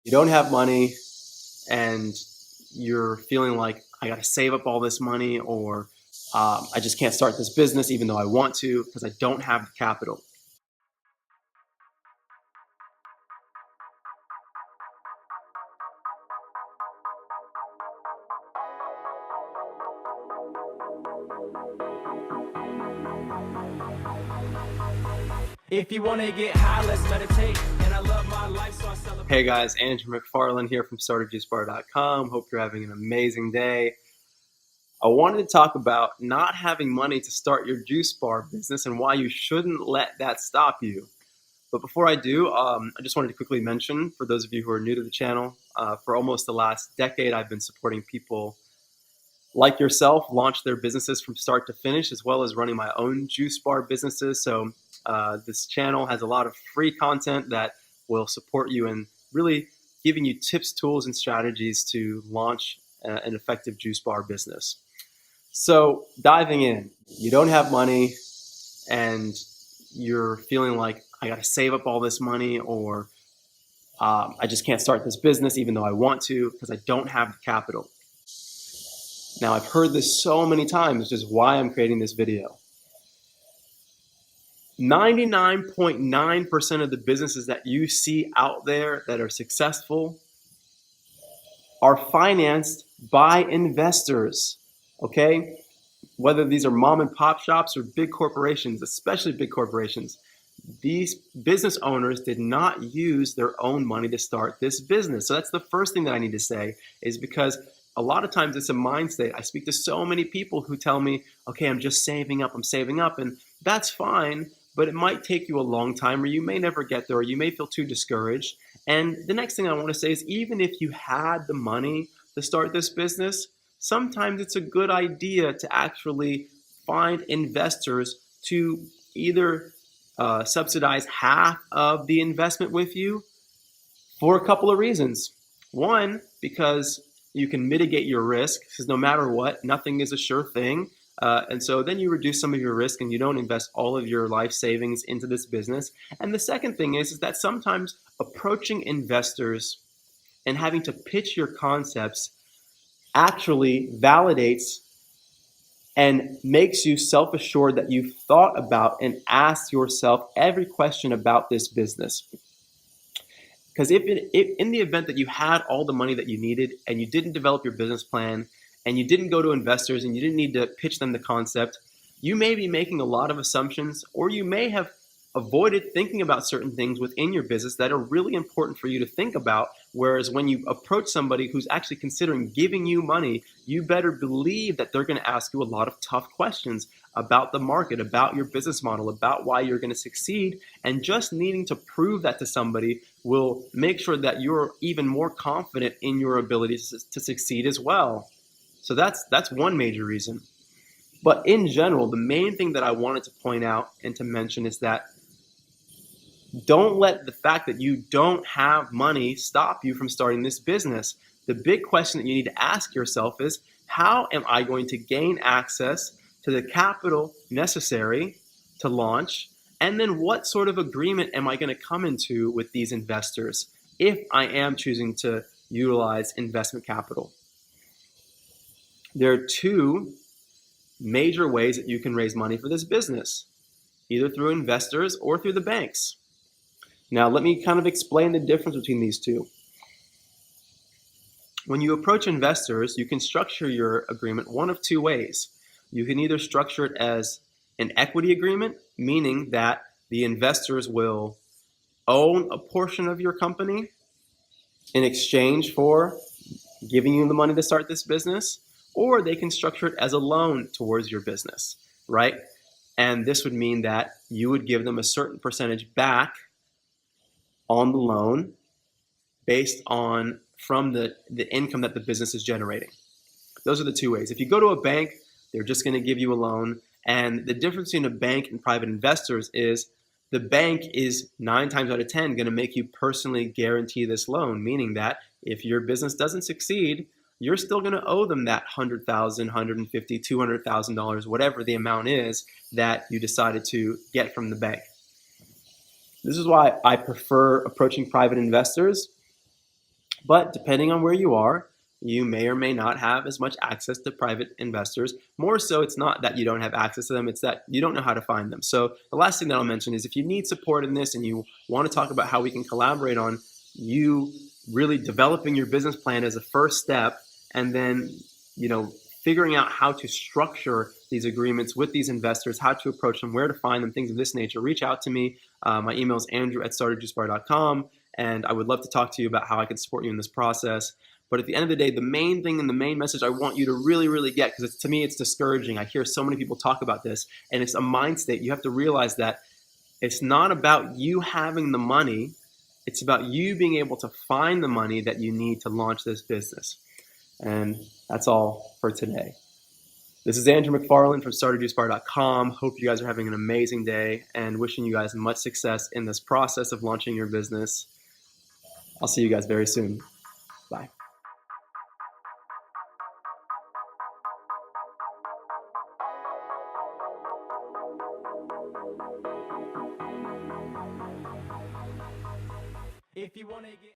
You don't have money and you're feeling like I got to save up all this money, or I just can't start this business even though I want to because I don't have the capital. If you want to get high, let's meditate. And I love my life, so I celebrate. Hey guys, Andrew McFarland here from StartAJuiceBar.com. Hope you're having an amazing day. I wanted to talk about not having money to start your juice bar business and why you shouldn't let that stop you. But before I do, I just wanted to quickly mention, for those of you who are new to the channel, for almost the last decade, I've been supporting people like yourself launch their businesses from start to finish, as well as running my own juice bar businesses. So this channel has a lot of free content that will support you in really giving you tips, tools, and strategies to launch an effective juice bar business. So diving in, you don't have money and you're feeling like I got to save up all this money, or I just can't start this business even though I want to because I don't have the capital. Now, I've heard this so many times, which is why I'm creating this video. 99.9% of the businesses that you see out there that are successful are financed by investors, okay? Whether these are mom and pop shops or big corporations, especially big corporations, these business owners did not use their own money to start this business. So that's the first thing that I need to say, is because a lot of times it's a mind state. I speak to so many people who tell me, okay, I'm just saving up, and that's fine, but it might take you a long time, or you may never get there, or you may feel too discouraged. And the next thing I want to say is, even if you had the money to start this business, sometimes it's a good idea to actually find investors to either subsidize half of the investment with you for a couple of reasons. One, because you can mitigate your risk, because no matter what, nothing is a sure thing. And so then you reduce some of your risk and you don't invest all of your life savings into this business. And the second thing is that sometimes approaching investors and having to pitch your concepts actually validates and makes you self-assured that you've thought about and asked yourself every question about this business. Because if in the event that you had all the money that you needed and you didn't develop your business plan and you didn't go to investors and you didn't need to pitch them the concept, you may be making a lot of assumptions, or you may have avoided thinking about certain things within your business that are really important for you to think about. Whereas when you approach somebody who's actually considering giving you money, you better believe that they're going to ask you a lot of tough questions about the market, about your business model, about why you're going to succeed. And just needing to prove that to somebody will make sure that you're even more confident in your ability to succeed as well. So that's one major reason. But in general, the main thing that I wanted to point out and to mention is that don't let the fact that you don't have money stop you from starting this business. The big question that you need to ask yourself is, how am I going to gain access to the capital necessary to launch? And then what sort of agreement am I going to come into with these investors if I am choosing to utilize investment capital? There are two major ways that you can raise money for this business, either through investors or through the banks. Now, let me kind of explain the difference between these two. When you approach investors, you can structure your agreement one of two ways. You can either structure it as an equity agreement, meaning that the investors will own a portion of your company in exchange for giving you the money to start this business, or they can structure it as a loan towards your business, right? And this would mean that you would give them a certain percentage back on the loan based on from the income that the business is generating. Those are the two ways. If you go to a bank, they're just going to give you a loan. And the difference between a bank and private investors is the bank is 9 times out of 10 going to make you personally guarantee this loan, meaning that if your business doesn't succeed, you're still going to owe them that $100,000, $150,000, $200,000, whatever the amount is that you decided to get from the bank. This is why I prefer approaching private investors. But depending on where you are, you may or may not have as much access to private investors. More so, it's not that you don't have access to them, it's that you don't know how to find them. So the last thing that I'll mention is if you need support in this and you want to talk about how we can collaborate on you really developing your business plan as a first step, and then, figuring out how to structure these agreements with these investors, how to approach them, where to find them, things of this nature, reach out to me. My email is Andrew@StartAJuiceBar.com, and I would love to talk to you about how I can support you in this process. But at the end of the day, the main thing and the main message I want you to really, really get, because to me it's discouraging. I hear so many people talk about this, and it's a mind state. You have to realize that it's not about you having the money. It's about you being able to find the money that you need to launch this business. And that's all for today. This is Andrew McFarland from StartAJuiceBar.com. Hope you guys are having an amazing day and wishing you guys much success in this process of launching your business. I'll see you guys very soon. Bye. If you wanna get